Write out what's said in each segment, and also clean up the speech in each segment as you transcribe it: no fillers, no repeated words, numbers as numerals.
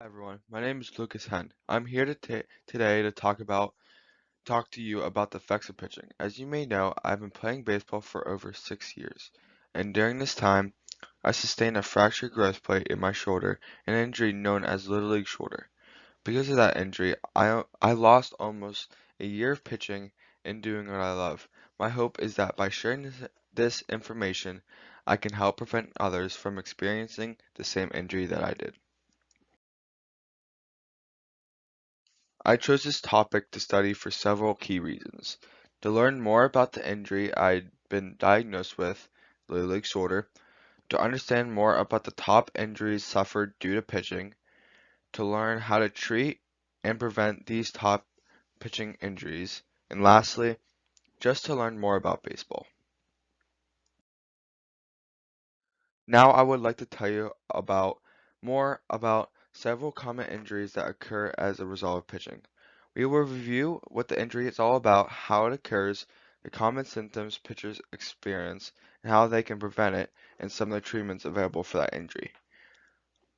Hi everyone, my name is Lucas Henn. I'm here today to talk to you about the effects of pitching. As you may know, I've been playing baseball for over 6 years, and during this time, I sustained a fractured growth plate in my shoulder, an injury known as Little League shoulder. Because of that injury, I lost almost a year of pitching and doing what I love. My hope is that by sharing this information, I can help prevent others from experiencing the same injury that I did. I chose this topic to study for several key reasons. To learn more about the injury I'd been diagnosed with, Little League shoulder, to understand more about the top injuries suffered due to pitching, to learn how to treat and prevent these top pitching injuries, and lastly, just to learn more about baseball. Now I would like to tell you more about several common injuries that occur as a result of pitching. We will review what the injury is all about, how it occurs, the common symptoms pitchers experience, and how they can prevent it, and some of the treatments available for that injury.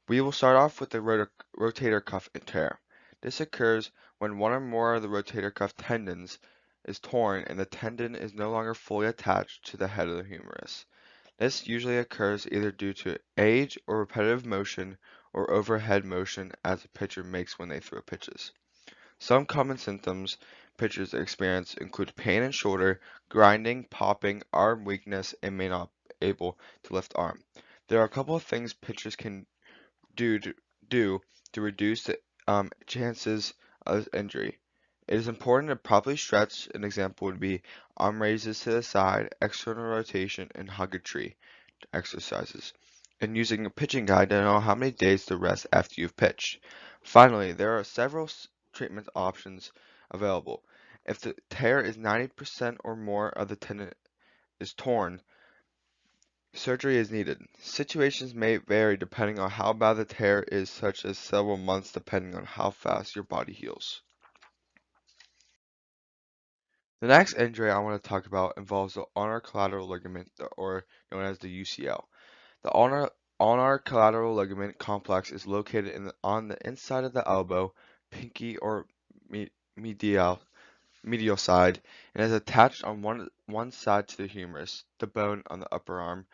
We will start off with the rotator cuff tear. This occurs when one or more of the rotator cuff tendons is torn and the tendon is no longer fully attached to the head of the humerus. This usually occurs either due to age or repetitive motion or overhead motion as a pitcher makes when they throw pitches. Some common symptoms pitchers experience include pain in shoulder, grinding, popping, arm weakness, and may not be able to lift arm. There are a couple of things pitchers can do to, do to reduce the chances of injury. It is important to properly stretch. An example would be arm raises to the side, external rotation, and hug a tree exercises, and using a pitching guide to know how many days to rest after you've pitched. Finally, there are several treatment options available. If the tear is 90% or more of the tendon is torn, surgery is needed. Situations may vary depending on how bad the tear is, such as several months depending on how fast your body heals. The next injury I want to talk about involves the ulnar collateral ligament, or known as the UCL. The ulnar collateral ligament complex is located on the inside of the elbow, pinky or me, medial medial side, and is attached on one side to the humerus, the bone on the upper arm,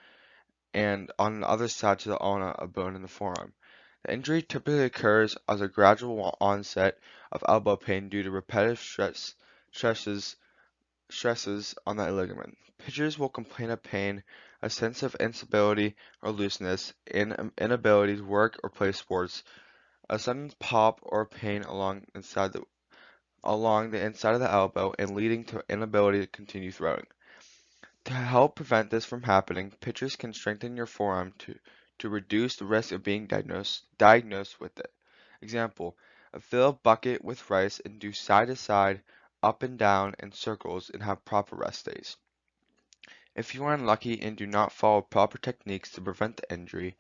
and on the other side to the ulna, a bone in the forearm. The injury typically occurs as a gradual onset of elbow pain due to repetitive stresses on that ligament. Pitchers will complain of pain, a sense of instability or looseness, inability to work or play sports, a sudden pop or pain along the inside of the elbow, and leading to inability to continue throwing. To help prevent this from happening, pitchers can strengthen your forearm to reduce the risk of being diagnosed with it. Example, fill a bucket with rice and do side to side, up and down in circles and have proper rest days. If you are unlucky and do not follow proper techniques to prevent the injury,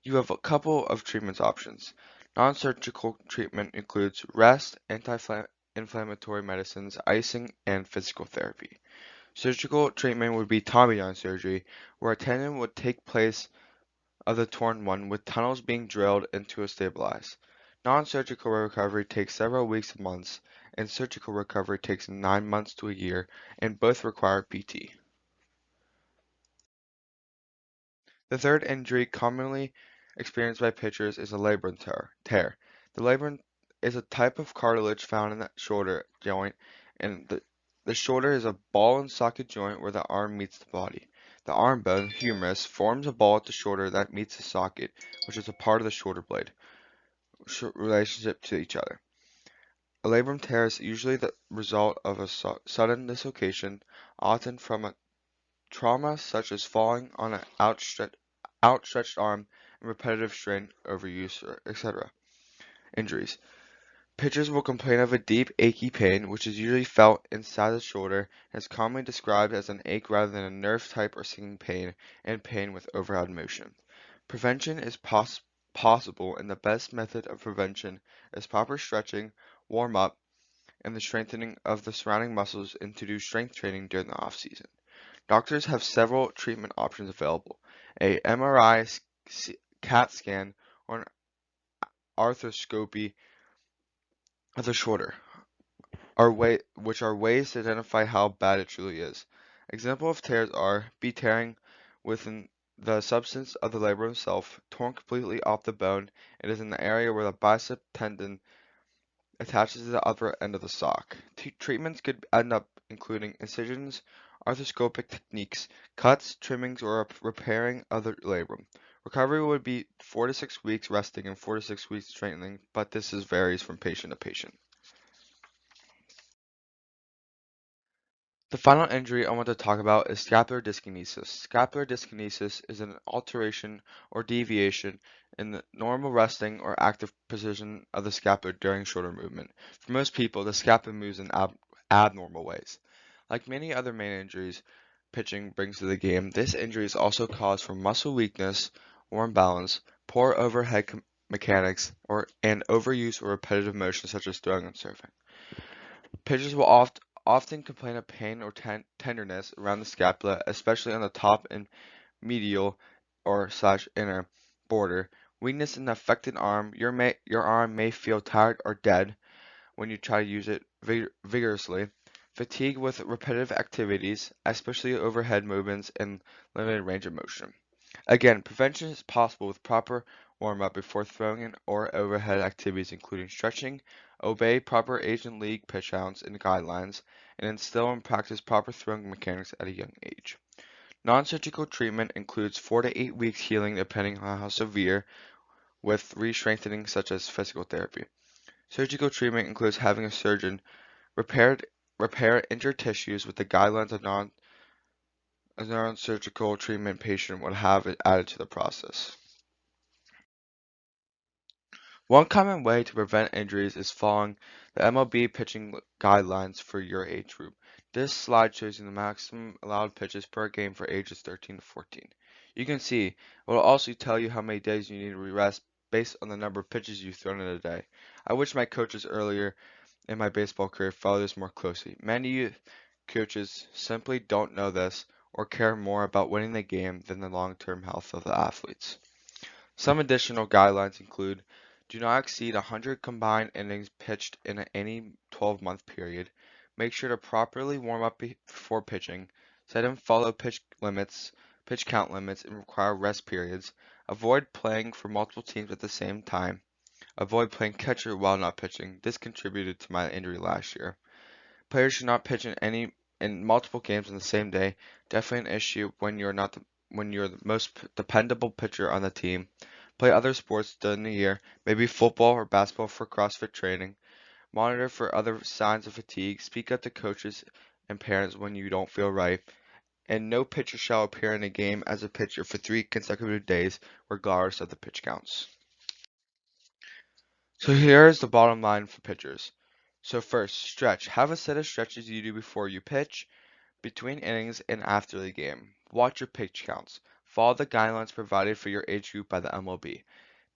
you have a couple of treatment options. Non-surgical treatment includes rest, anti-inflammatory medicines, icing, and physical therapy. Surgical treatment would be Tommy gun surgery, where a tendon would take place of the torn one with tunnels being drilled into a stabilize. Non-surgical recovery takes several weeks to months, and surgical recovery takes 9 months to a year, and both require PT. The third injury commonly experienced by pitchers is a labrum tear. The labrum is a type of cartilage found in the shoulder joint, and the shoulder is a ball and socket joint where the arm meets the body. The arm bone, humerus, forms a ball at the shoulder that meets the socket, which is a part of the shoulder blade relationship to each other. A labrum tear is usually the result of a sudden dislocation, often from a trauma such as falling on an outstretched arm and repetitive strain, overuse, etc. Injuries. Pitchers will complain of a deep, achy pain, which is usually felt inside the shoulder and is commonly described as an ache rather than a nerve type or stinging pain, and pain with overhead motion. Prevention is possible, and the best method of prevention is proper stretching, warm up, and the strengthening of the surrounding muscles, and to do strength training during the off season. Doctors have several treatment options available: a MRI, CAT scan, or an arthroscopy of the shoulder, which are ways to identify how bad it truly is. Example of tears are B tearing within the substance of the labrum itself, torn completely off the bone. It is in the area where the bicep tendon attaches to the upper end of the sock. Treatments could end up including incisions, arthroscopic techniques, cuts, trimmings, or repairing of the labrum. Recovery would be 4 to 6 weeks resting and 4 to 6 weeks strengthening, but varies from patient to patient. The final injury I want to talk about is scapular dyskinesis. Scapular dyskinesis is an alteration or deviation in the normal resting or active position of the scapula during shoulder movement. For most people, the scapula moves in abnormal ways. Like many other main injuries pitching brings to the game, this injury is also caused from muscle weakness or imbalance, poor overhead mechanics, and overuse or repetitive motion such as throwing and surfing. Pitchers will often complain of pain or tenderness around the scapula, especially on the top and medial or slash inner border. Weakness in the affected arm. Your arm may feel tired or dead when you try to use it vigorously. Fatigue with repetitive activities, especially overhead movements and limited range of motion. Again, prevention is possible with proper warm-up before throwing in or overhead activities including stretching, obey proper age and league pitch counts and guidelines, and instill and practice proper throwing mechanics at a young age. Non-surgical treatment includes 4 to 8 weeks healing depending on how severe, with re-strengthening such as physical therapy. Surgical treatment includes having a surgeon repair injured tissues with the guidelines a non-surgical treatment patient would have it added to the process. One common way to prevent injuries is following the MLB pitching guidelines for your age group. This slide shows you the maximum allowed pitches per game for ages 13 to 14. You can see it will also tell you how many days you need to rest based on the number of pitches you've thrown in a day. I wish my coaches earlier in my baseball career followed this more closely. Many youth coaches simply don't know this or care more about winning the game than the long-term health of the athletes. Some additional guidelines include do not exceed 100 combined innings pitched in any 12-month period. Make sure to properly warm up before pitching. Set and follow pitch count limits, and require rest periods. Avoid playing for multiple teams at the same time. Avoid playing catcher while not pitching. This contributed to my injury last year. Players should not pitch in multiple games on the same day. Definitely an issue when you're the most dependable pitcher on the team. Play other sports during the year, maybe football or basketball for CrossFit training. Monitor for other signs of fatigue. Speak up to coaches and parents when you don't feel right. And no pitcher shall appear in a game as a pitcher for 3 consecutive days, regardless of the pitch counts. So here's the bottom line for pitchers. So first, stretch. Have a set of stretches you do before you pitch, between innings, and after the game. Watch your pitch counts. Follow the guidelines provided for your age group by the MLB.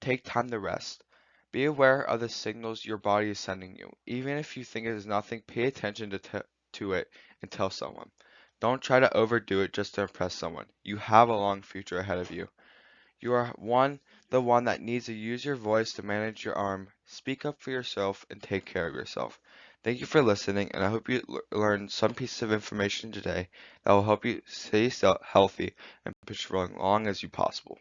Take time to rest. Be aware of the signals your body is sending you. Even if you think it is nothing, pay attention to it and tell someone. Don't try to overdo it just to impress someone. You have a long future ahead of you. You are the one that needs to use your voice to manage your arm. Speak up for yourself and take care of yourself. Thank you for listening, and I hope you learned some pieces of information today that will help you stay healthy and pitch for as long as you possible.